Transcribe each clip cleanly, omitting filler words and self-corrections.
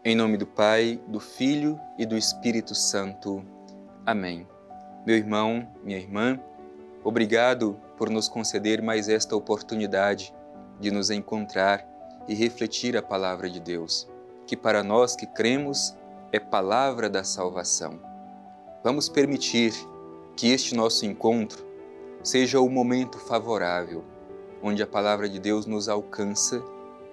Em nome do Pai, do Filho e do Espírito Santo. Amém. Meu irmão, minha irmã, obrigado por nos conceder mais esta oportunidade de nos encontrar e refletir a palavra de Deus, que para nós que cremos é palavra da salvação. Vamos permitir que este nosso encontro seja o momento favorável, onde a palavra de Deus nos alcança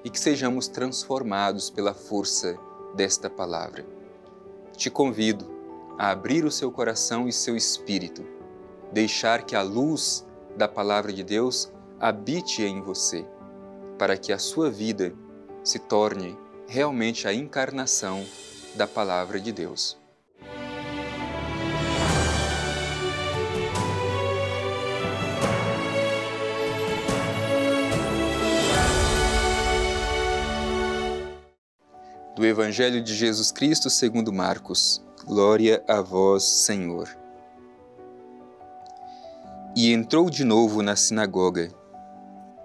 e que sejamos transformados pela força desta palavra. Te convido a abrir o seu coração e seu espírito, deixar que a luz da palavra de Deus habite em você, para que a sua vida se torne realmente a encarnação da palavra de Deus. Do Evangelho de Jesus Cristo segundo Marcos. Glória a vós, Senhor. E entrou de novo na sinagoga,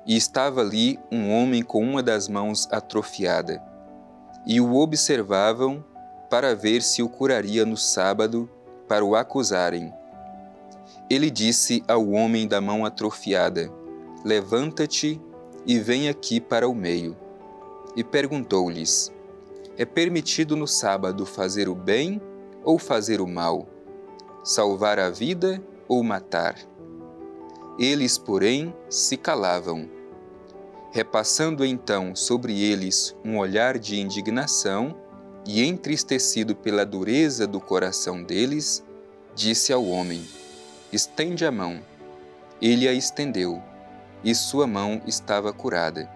e estava ali um homem com uma das mãos atrofiada, e o observavam para ver se o curaria no sábado, para o acusarem. Ele disse ao homem da mão atrofiada: levanta-te e vem aqui para o meio. E perguntou-lhes: é permitido no sábado fazer o bem ou fazer o mal? Salvar a vida ou matar? Eles, porém, se calavam. Repassando então sobre eles um olhar de indignação e entristecido pela dureza do coração deles, disse ao homem: estende a mão. Ele a estendeu, e sua mão estava curada.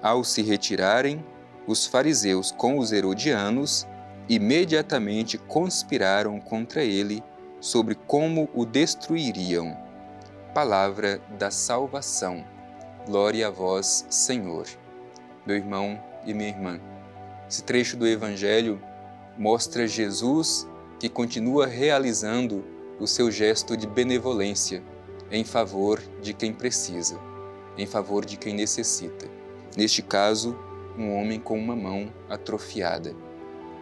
Ao se retirarem, os fariseus com os herodianos imediatamente conspiraram contra ele sobre como o destruiriam. Palavra da salvação. Glória a vós, Senhor. Meu irmão e minha irmã, esse trecho do Evangelho mostra Jesus que continua realizando o seu gesto de benevolência em favor de quem precisa, em favor de quem necessita. Neste caso, um homem com uma mão atrofiada.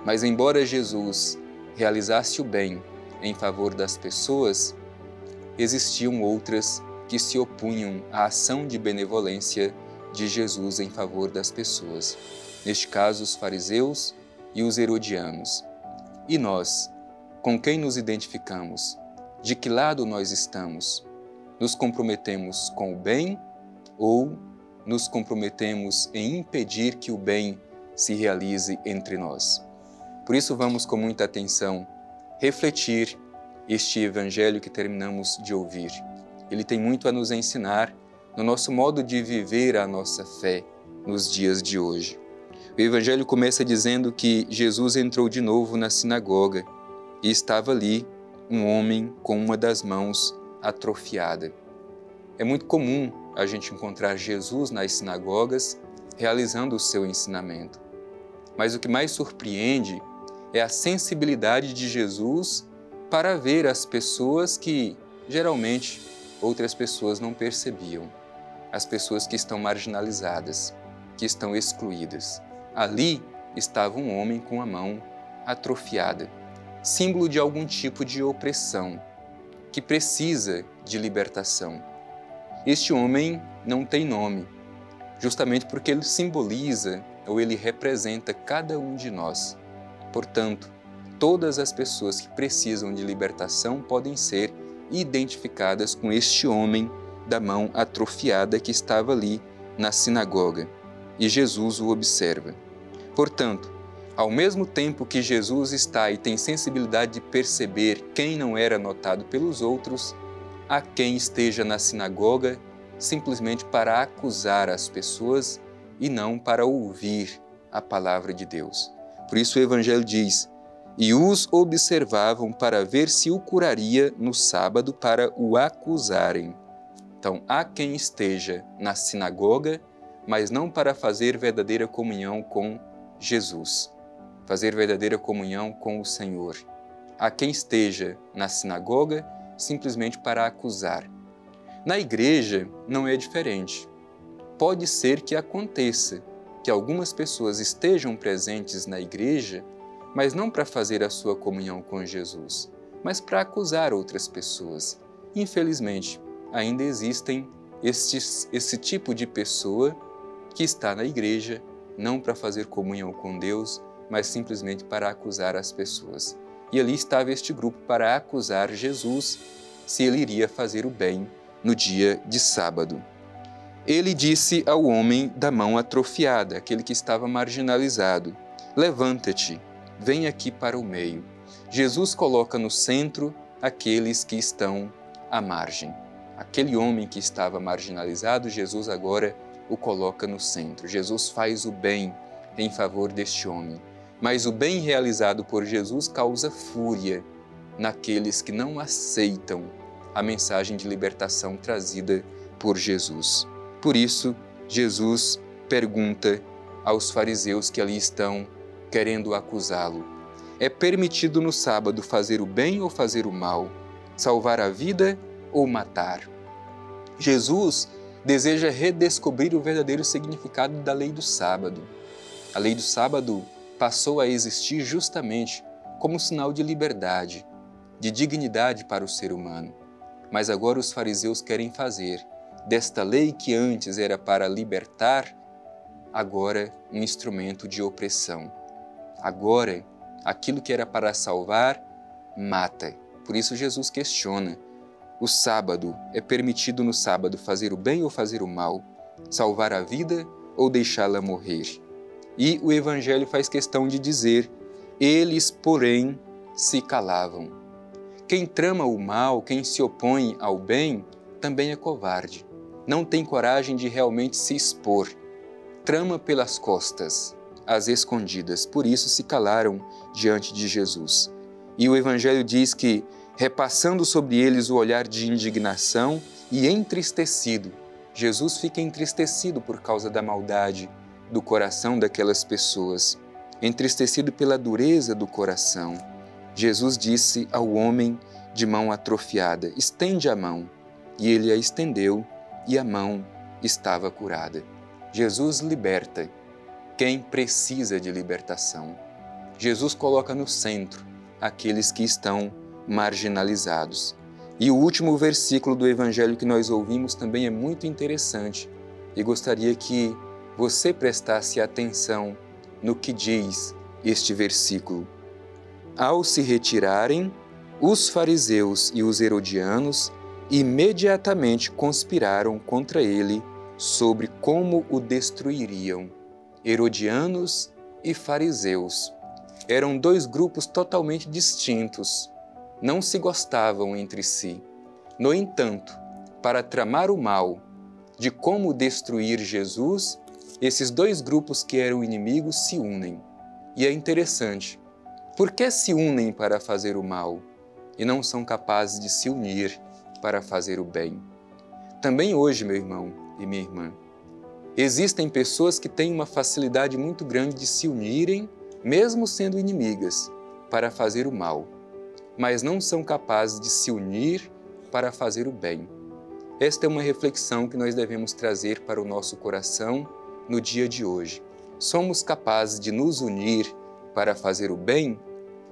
Mas embora Jesus realizasse o bem em favor das pessoas, existiam outras que se opunham à ação de benevolência de Jesus em favor das pessoas. Neste caso, os fariseus e os herodianos. E nós, com quem nos identificamos? De que lado nós estamos? Nos comprometemos com o bem ou nos comprometemos em impedir que o bem se realize entre nós? Por isso vamos com muita atenção refletir este Evangelho que terminamos de ouvir. Ele tem muito a nos ensinar no nosso modo de viver a nossa fé nos dias de hoje. O Evangelho começa dizendo que Jesus entrou de novo na sinagoga e estava ali um homem com uma das mãos atrofiada. É muito comum a gente encontrar Jesus nas sinagogas realizando o seu ensinamento. Mas o que mais surpreende é a sensibilidade de Jesus para ver as pessoas que, geralmente, outras pessoas não percebiam. As pessoas que estão marginalizadas, que estão excluídas. Ali estava um homem com a mão atrofiada, símbolo de algum tipo de opressão, que precisa de libertação. Este homem não tem nome, justamente porque ele simboliza ou ele representa cada um de nós. Portanto, todas as pessoas que precisam de libertação podem ser identificadas com este homem da mão atrofiada que estava ali na sinagoga. E Jesus o observa. Portanto, ao mesmo tempo que Jesus está e tem sensibilidade de perceber quem não era notado pelos outros, há quem esteja na sinagoga simplesmente para acusar as pessoas e não para ouvir a palavra de Deus. Por isso o Evangelho diz: e os observavam para ver se o curaria no sábado para o acusarem. Então, há quem esteja na sinagoga, mas não para fazer verdadeira comunhão com Jesus, fazer verdadeira comunhão com o Senhor. Há quem esteja na sinagoga simplesmente para acusar. Na igreja não é diferente. Pode ser que aconteça que algumas pessoas estejam presentes na igreja, mas não para fazer a sua comunhão com Jesus, mas para acusar outras pessoas. Infelizmente, ainda existem esse tipo de pessoa que está na igreja não para fazer comunhão com Deus, mas simplesmente para acusar as pessoas. E ali estava este grupo para acusar Jesus se ele iria fazer o bem no dia de sábado. Ele disse ao homem da mão atrofiada, aquele que estava marginalizado: levanta-te, vem aqui para o meio. Jesus coloca no centro aqueles que estão à margem. Aquele homem que estava marginalizado, Jesus agora o coloca no centro. Jesus faz o bem em favor deste homem. Mas o bem realizado por Jesus causa fúria naqueles que não aceitam a mensagem de libertação trazida por Jesus. Por isso, Jesus pergunta aos fariseus que ali estão querendo acusá-lo: é permitido no sábado fazer o bem ou fazer o mal? Salvar a vida ou matar? Jesus deseja redescobrir o verdadeiro significado da lei do sábado. A lei do sábado passou a existir justamente como sinal de liberdade, de dignidade para o ser humano. Mas agora os fariseus querem fazer desta lei que antes era para libertar, agora um instrumento de opressão. Agora, aquilo que era para salvar, mata. Por isso Jesus questiona: o sábado, é permitido no sábado fazer o bem ou fazer o mal? Salvar a vida ou deixá-la morrer? E o Evangelho faz questão de dizer: eles, porém, se calavam. Quem trama o mal, quem se opõe ao bem, também é covarde. Não tem coragem de realmente se expor. Trama pelas costas, às escondidas. Por isso se calaram diante de Jesus. E o Evangelho diz que, repassando sobre eles o olhar de indignação e entristecido, Jesus fica entristecido por causa da maldade do coração daquelas pessoas, entristecido pela dureza do coração. Jesus disse ao homem de mão atrofiada: estende a mão. E ele a estendeu e a mão estava curada. Jesus liberta quem precisa de libertação. Jesus coloca no centro aqueles que estão marginalizados. E o último versículo do Evangelho que nós ouvimos também é muito interessante e gostaria que você prestasse atenção no que diz este versículo. Ao se retirarem, os fariseus e os herodianos imediatamente conspiraram contra ele sobre como o destruiriam. Herodianos e fariseus eram dois grupos totalmente distintos, não se gostavam entre si. No entanto, para tramar o mal de como destruir Jesus, esses dois grupos que eram inimigos se unem. E é interessante, por que se unem para fazer o mal e não são capazes de se unir para fazer o bem? Também hoje, meu irmão e minha irmã, existem pessoas que têm uma facilidade muito grande de se unirem, mesmo sendo inimigas, para fazer o mal, mas não são capazes de se unir para fazer o bem. Esta é uma reflexão que nós devemos trazer para o nosso coração no dia de hoje. Somos capazes de nos unir para fazer o bem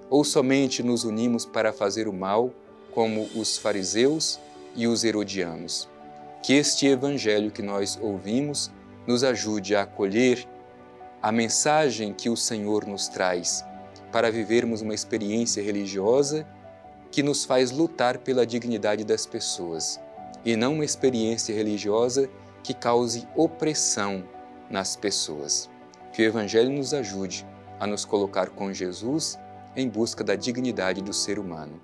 ou somente nos unimos para fazer o mal, como os fariseus e os herodianos? Que este Evangelho que nós ouvimos nos ajude a acolher a mensagem que o Senhor nos traz para vivermos uma experiência religiosa que nos faz lutar pela dignidade das pessoas e não uma experiência religiosa que cause opressão nas pessoas. Que o Evangelho nos ajude a nos colocar com Jesus em busca da dignidade do ser humano.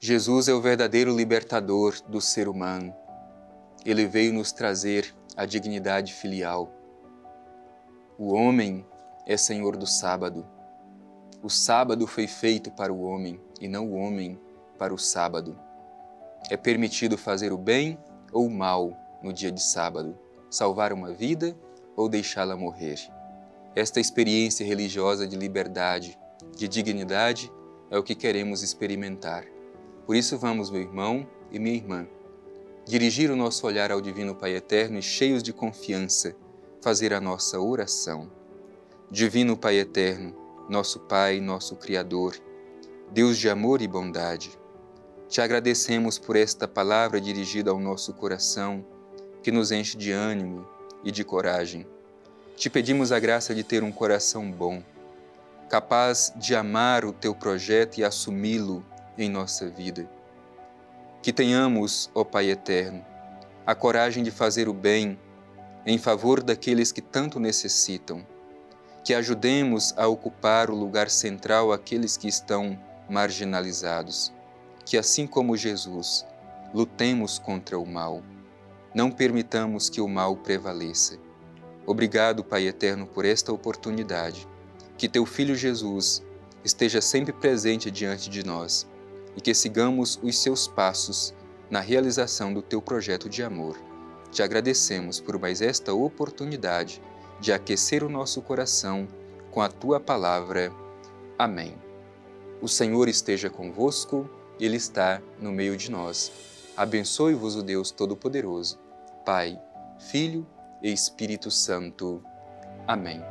Jesus é o verdadeiro libertador do ser humano. Ele veio nos trazer a dignidade filial. O homem é senhor do sábado. O sábado foi feito para o homem e não o homem para o sábado. É permitido fazer o bem ou o mal no dia de sábado, salvar uma vida ou deixá-la morrer. Esta experiência religiosa de liberdade, de dignidade, é o que queremos experimentar. Por isso vamos, meu irmão e minha irmã, dirigir o nosso olhar ao Divino Pai Eterno e, cheios de confiança, fazer a nossa oração. Divino Pai Eterno, nosso Pai, nosso Criador, Deus de amor e bondade, te agradecemos por esta palavra dirigida ao nosso coração, que nos enche de ânimo e de coragem. Te pedimos a graça de ter um coração bom, capaz de amar o teu projeto e assumi-lo em nossa vida. Que tenhamos, ó Pai Eterno, a coragem de fazer o bem em favor daqueles que tanto necessitam. Que ajudemos a ocupar o lugar central àqueles que estão marginalizados. Que, assim como Jesus, lutemos contra o mal. Não permitamos que o mal prevaleça. Obrigado, Pai Eterno, por esta oportunidade. Que teu Filho Jesus esteja sempre presente diante de nós e que sigamos os seus passos na realização do teu projeto de amor. Te agradecemos por mais esta oportunidade de aquecer o nosso coração com a tua palavra. Amém. O Senhor esteja convosco, Ele está no meio de nós. Abençoe-vos o Deus Todo-Poderoso, Pai, Filho e Espírito Santo. Amém.